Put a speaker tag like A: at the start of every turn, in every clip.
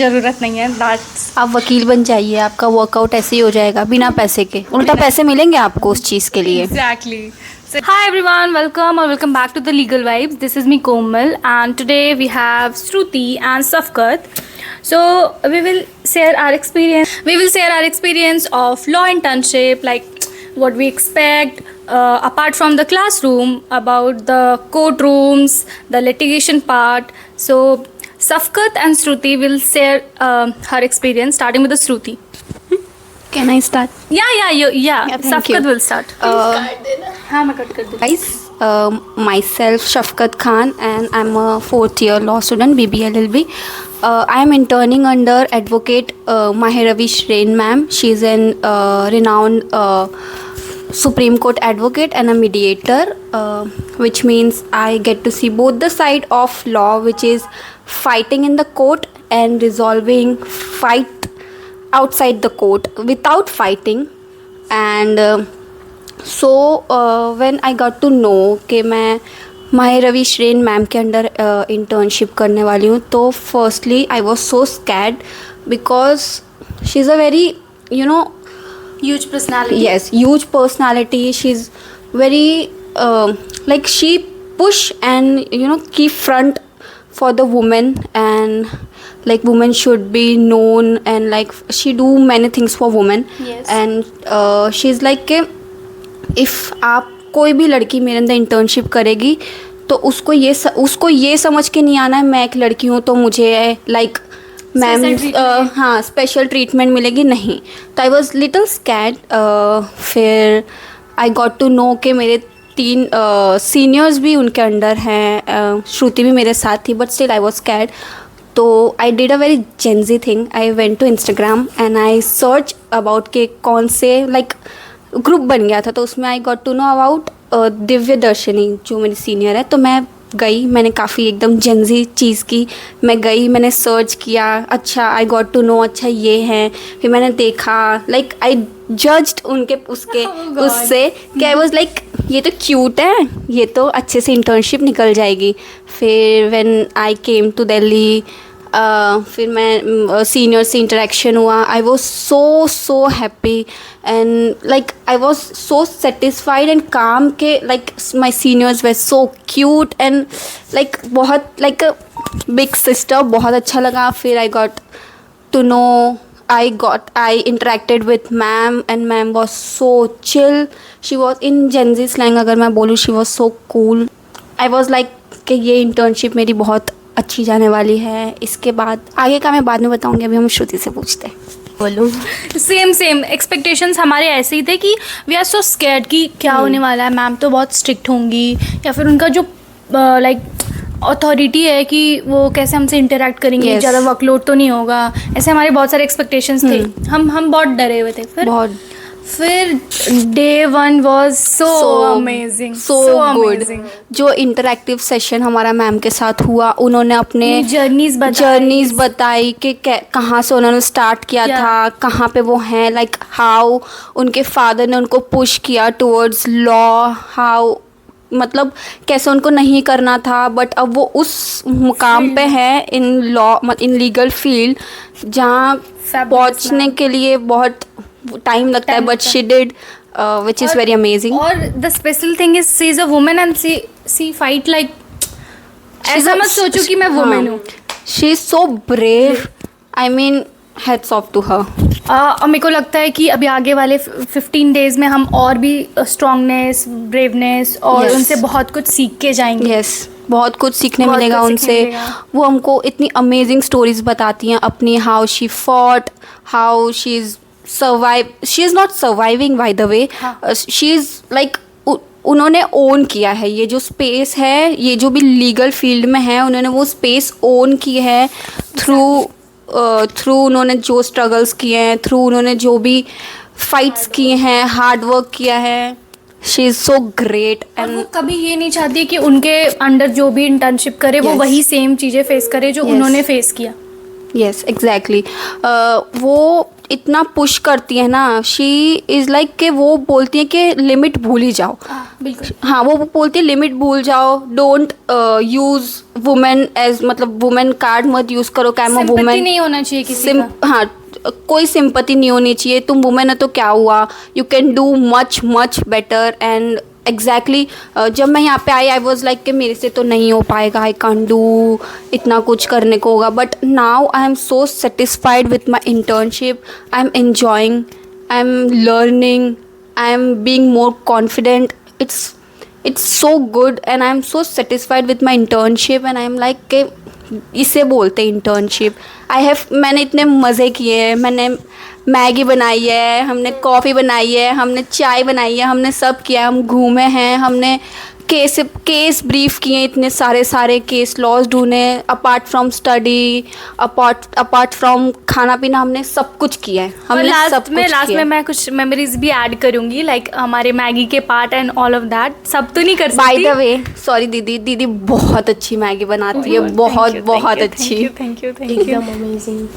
A: ज़रूरत नहीं है। दैट्स
B: आप वकील बन जाइए, आपका वर्कआउट ऐसे ही हो जाएगा बिना पैसे के, उल्टा पैसे मिलेंगे आपको उस चीज़ के लिए।
A: exactly. So, hi everyone, welcome back to the Legal Vibes. This is me Komal, and today we have Shruti and Safkat. So we will share our experience. We will share our experience of law internship, like what we expect apart from the classroom, about the courtrooms, the litigation part. So Safkat and Shruti will share her experience, starting with the Shruti.
B: Can I start?
A: Yeah.
B: thank
A: Safkat
B: you.
A: will start. हाँ मैं cut कर दूँ.
B: Guys, myself Shafkat Khan and I'm a 4th year law student, BBA LLB. I am interning under advocate Mahiravi Shrain ma'am. She is an renowned Supreme Court advocate and a mediator, which means I get to see both the side of law, which is fighting in the court and resolving fight outside the court without fighting. And when I got to know कि मैं माहिरवी श्रेन ma'am के under internship करने वाली हूँ, तो firstly I was so scared because she is a very
A: Huge personality.
B: yes, huge personality. She's very like she push and keep front for the woman, and like women should be known, and like she do many things for women.
A: Yes.
B: And she's like कि if आप कोई भी लड़की मेरे अंदर internship करेगी तो उसको ये समझ के नहीं आना है मैं एक लड़की हूँ तो मुझे लाइक मैम हाँ स्पेशल ट्रीटमेंट मिलेगी, नहीं. तो आई वॉज लिटल स्कैर्ड. फिर आई गॉट टू नो कि मेरे 3 सीनियर्स भी उनके अंडर हैं. श्रुति भी मेरे साथ थी, but still I was scared. तो I did a very Gen Z thing. I went to Instagram and I search about के कौन से लाइक ग्रुप बन गया था, तो उसमें I got to know about Divya Darshani जो मेरी सीनियर है. तो मैं गई, मैंने काफ़ी एकदम जेंजी चीज़ की. मैं गई, मैंने सर्च किया, अच्छा आई गॉट टू नो, अच्छा ये है. फिर मैंने देखा, लाइक आई जज्ड उनके उससे कि आई वॉज लाइक ये तो क्यूट है, ये तो अच्छे से इंटर्नशिप निकल जाएगी. फिर when I came to Delhi, फिर मैं सीनियर से इंटरेक्शन हुआ. I was so happy and like I was so satisfied and काम के like my seniors were so cute and like बहुत लाइक बिग सिस्टर. बहुत अच्छा लगा. फिर I got to know, I interacted with ma'am and ma'am was so chill. She was in Gen Z slang अगर मैं बोलूँ, she was so cool. I was like कि ये इंटर्नशिप मेरी बहुत अच्छी जाने वाली है. इसके बाद आगे का मैं बाद में बताऊँगी, अभी हम श्रुति से पूछते हैं. बोलो.
A: सेम एक्सपेक्टेशंस हमारे ऐसे ही थे कि वी आर सो स्कैर्ड कि क्या होने वाला है, मैम तो बहुत स्ट्रिक्ट होंगी, या फिर उनका जो लाइक अथॉरिटी है कि वो कैसे हमसे इंटरेक्ट करेंगे, ज़्यादा वर्कलोड तो नहीं होगा. ऐसे हमारे बहुत सारे एक्सपेक्टेशंस थे. हम बहुत डरे हुए थे. फिर day 1 was so amazing, so good.
B: जो इंटरैक्टिव सेशन हमारा मैम के साथ हुआ, उन्होंने अपने
A: जर्नीज
B: बताई कि कहाँ से उन्होंने स्टार्ट किया था, कहाँ पे वो हैं, लाइक हाउ उनके फादर ने उनको पुश किया टुवर्ड्स लॉ, हाउ मतलब कैसे उनको नहीं करना था, बट अब वो उस मुकाम पे है in law in legal field जहाँ पहुँचने के लिए बहुत टाइम लगता है, but she did which is very amazing.
A: और the special thing is she is a woman and she fight like ऐसा मत सोचो कि मैं woman हूँ.
B: She is so brave. I mean hats off to her.
A: और मेरे को लगता है कि अभी आगे वाले 15 डेज में हम और भी स्ट्रॉन्गनेस, ब्रेवनेस और उनसे बहुत कुछ सीख के जाएंगे.
B: Yes. बहुत कुछ सीखने मिलेगा उनसे. वो हमको इतनी अमेजिंग स्टोरीज बताती हैं अपनी, how she fought, how she is survive. She is not surviving by the way, she is like उन्होंने ओन किया है ये जो स्पेस है, ये जो भी लीगल फील्ड में है, उन्होंने वो स्पेस ओन की है थ्रू उन्होंने जो स्ट्रगल्स किए हैं, थ्रू उन्होंने जो भी फाइट्स किए हैं, हार्ड वर्क किया है. She is so great.
A: And वो कभी ये नहीं चाहती कि उनके अंडर जो भी इंटर्नशिप करे वो वही सेम चीज़ें फेस करे जो उन्होंने फेस किया.
B: Yes exactly. वो इतना पुश करती है ना, शी इज़ लाइक कि वो बोलती है कि लिमिट भूल ही जाओ.
A: बिल्कुल।
B: हाँ, वो बोलती है लिमिट भूल जाओ, डोंट यूज़ वुमेन एज, मतलब वुमेन कार्ड मत यूज़ करो कि I am a
A: sympathy
B: women.
A: नहीं होना चाहिए किसी का।
B: हाँ, कोई सिंपैथी नहीं होनी चाहिए, तुम वुमेन है तो क्या हुआ, you can do much much better. And exactly जब मैं यहाँ पे आई, आई वॉज लाइक कि मेरे से तो नहीं हो पाएगा, आई कांट डू, इतना कुछ करने को होगा। But now I am so satisfied with my internship, I am enjoying, I am learning, I am being more confident. it's so good and I'm so satisfied with my internship and I'm like कि इसे बोलते हैं internship. मैंने इतने मज़े किए हैं, मैंने मैगी बनाई है, हमने कॉफ़ी बनाई है, हमने चाय बनाई है, हमने सब किया, हम घूमे हैं, हमने केस ब्रीफ किए, इतने सारे केस लॉज ढूंढे, apart from study, apart from खाना पीना, हमने सब कुछ किया है, हमने सब कुछ
A: लास्ट
B: किया
A: में
B: है।
A: मैं कुछ मेमोरीज भी ऐड करूंगी, लाइक हमारे मैगी के part and all of that. सब तो नहीं कर
B: बाय
A: सकती।
B: द वे, सॉरी दीदी बहुत अच्छी मैगी बनाती है, बहुत अच्छी।
A: थैंक यू
C: एकदम अमेजिंग।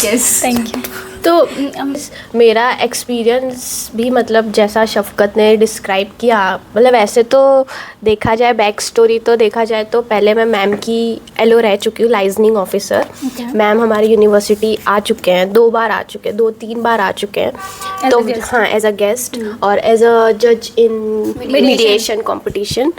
B: Yes,
A: thank you. तो
C: मेरा एक्सपीरियंस भी मतलब जैसा शफ़क़त ने डिस्क्राइब किया, मतलब ऐसे तो देखा जाए बैक स्टोरी तो देखा जाए तो पहले मैं मैम की एलओ रह चुकी हूँ, लाइजनिंग ऑफिसर। मैम हमारी यूनिवर्सिटी आ चुके हैं, 2 बार आ चुके हैं, 2-3 बार आ चुके हैं। तो हाँ, एज अ गेस्ट और एज अ जज इन मीडिएशन कंपटीशन।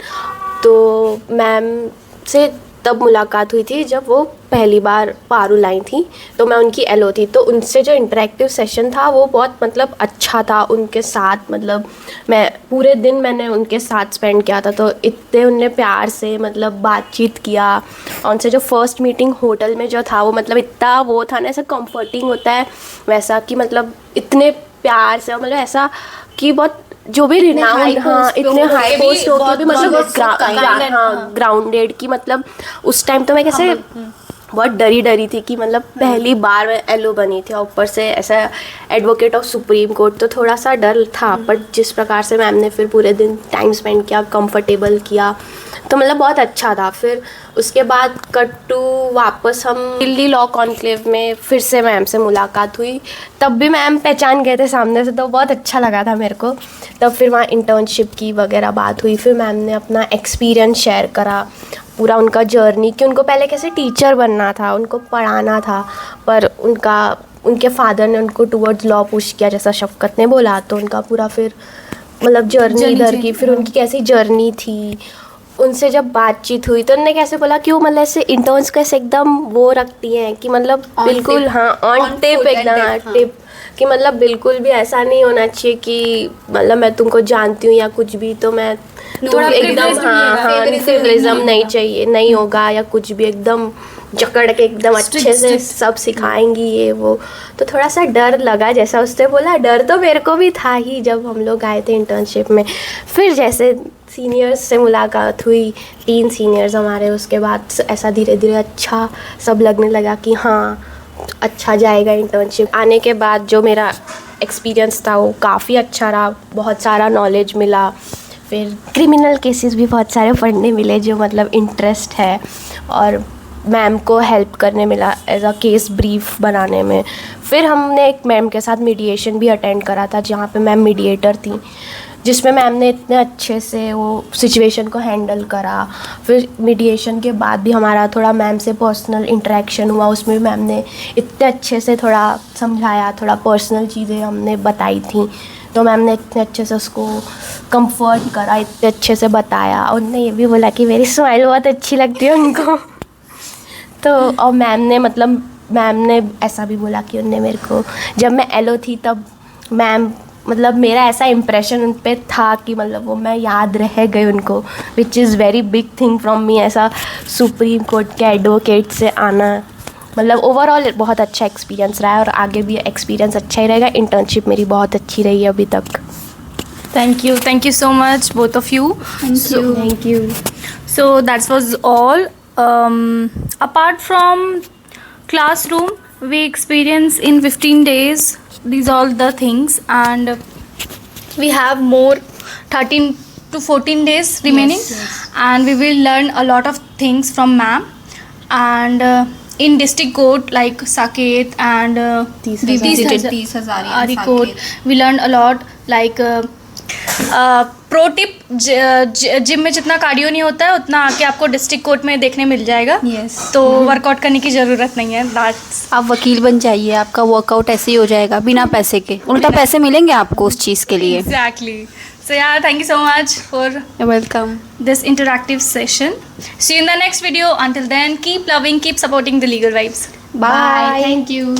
C: तो मैम से तब मुलाकात हुई थी जब वो पहली बार पारुल आई थी, तो मैं उनकी एलओ थी। तो उनसे जो इंटरेक्टिव सेशन था वो बहुत मतलब अच्छा था उनके साथ। मतलब मैं पूरे दिन मैंने उनके साथ स्पेंड किया था, तो इतने उनने प्यार से मतलब बातचीत किया। और उनसे जो फर्स्ट मीटिंग होटल में जो था वो मतलब इतना वो था ना, ऐसा कंफर्टिंग होता है वैसा कि मतलब इतने प्यार से, मतलब ऐसा कि बहुत जो भी रिनाउंड, हाँ इतने हाई पोस्ट होकर भी मतलब ग्राउंडेड की, मतलब उस टाइम तो मैं कैसे बहुत डरी थी कि मतलब पहली बार मैं एलओ बनी थी और ऊपर से ऐसा एडवोकेट ऑफ सुप्रीम कोर्ट, तो थोड़ा सा डर था। बट जिस प्रकार से मैम ने फिर पूरे दिन टाइम स्पेंड किया, कंफर्टेबल किया, तो मतलब बहुत अच्छा था। फिर उसके बाद कट टू वापस हम दिल्ली लॉ कॉन्क्लेव में फिर से मैम से मुलाकात हुई। तब भी मैम पहचान गए थे सामने से, तो बहुत अच्छा लगा था मेरे को। तब फिर वहाँ इंटर्नशिप की वगैरह बात हुई, फिर मैम ने अपना एक्सपीरियंस शेयर करा, पूरा उनका जर्नी, कि उनको पहले कैसे टीचर बनना था, उनको पढ़ाना था, पर उनके फादर ने उनको टूवर्ड्स लॉ पुश किया जैसा शफ़क़त ने बोला। तो उनका पूरा फिर मतलब जर्नी इधर की, फिर उनकी कैसी जर्नी थी। उनसे जब बातचीत हुई तो उन्होंने कैसे बोला कि वो मतलब ऐसे इंटर्न्स कैसे एकदम वो रखती हैं कि मतलब बिल्कुल हाँ ऑन टिप, एकदम टिप, कि मतलब बिल्कुल भी ऐसा नहीं होना चाहिए कि मतलब मैं तुमको जानती हूँ या कुछ भी तो मैं तुम एकदम हाँ फेवरिज्म नहीं चाहिए, नहीं होगा या कुछ भी, एकदम जकड़ के एकदम अच्छे से सब सिखाएंगी ये वो। तो थोड़ा सा डर लगा, जैसा उसने बोला डर तो मेरे को भी था ही जब हम लोग आए थे इंटर्नशिप में। फिर जैसे सीनियर्स से मुलाकात हुई, 3 सीनियर्स हमारे, उसके बाद ऐसा धीरे धीरे अच्छा सब लगने लगा कि हाँ अच्छा जाएगा इंटर्नशिप। आने के बाद जो मेरा एक्सपीरियंस था वो काफ़ी अच्छा रहा, बहुत सारा नॉलेज मिला। फिर क्रिमिनल केसेस भी बहुत सारे पढ़ने मिले जो मतलब इंटरेस्ट है, और मैम को हेल्प करने मिला एज अ केस ब्रीफ बनाने में। फिर हमने एक मैम के साथ मीडिएशन भी अटेंड करा था जहाँ पे मैम मीडिएटर थी, जिसमें मैम ने इतने अच्छे से वो सिचुएशन को हैंडल करा। फिर मीडिएशन के बाद भी हमारा थोड़ा मैम से पर्सनल इंटरेक्शन हुआ, उसमें भी मैम ने इतने अच्छे से थोड़ा समझाया, थोड़ा पर्सनल चीज़ें हमने बताई थी, तो मैम ने इतने अच्छे से उसको कंफर्ट करा, इतने अच्छे से बताया। उन्होंने ये भी बोला कि मेरी स्माइल बहुत अच्छी लगती है उनको। तो और मैम ने ऐसा भी बोला कि उनने मेरे को, जब मैं एलओ थी तब मैम मतलब मेरा ऐसा इम्प्रेशन उन पे था कि मतलब वो मैं याद रह गई उनको, which is very big thing from me. ऐसा सुप्रीम कोर्ट के एडवोकेट से आना, मतलब ओवरऑल बहुत अच्छा एक्सपीरियंस रहा है और आगे भी एक्सपीरियंस अच्छा ही रहेगा। इंटर्नशिप मेरी बहुत अच्छी रही है अभी तक।
A: thank you so much both of you.
C: Thank you.
A: So that was all. Apart from classroom, we experience in 15 days these all the things, and we have more 13 to 14 days remaining. And we will learn a lot of things from ma'am. And in district court like Saket and Ari court, we learned a lot, like pro tip, gym में जितना cardio नहीं होता है उतना आके आपको district court में देखने मिल जाएगा।
B: Yes.
A: तो वर्कआउट करने की ज़रूरत नहीं है। दैट्स
B: आप वकील बन जाइए, आपका वर्कआउट ऐसे ही हो जाएगा बिना पैसे के, उल्टा पैसे मिलेंगे आपको उस चीज़ के लिए।
A: एग्जैक्टली। सो यार, thank you so much for
B: welcome.
A: this interactive session. See you in the next video. Until then, keep loving, keep supporting the Legal Vibes.
B: Bye.
C: Thank you.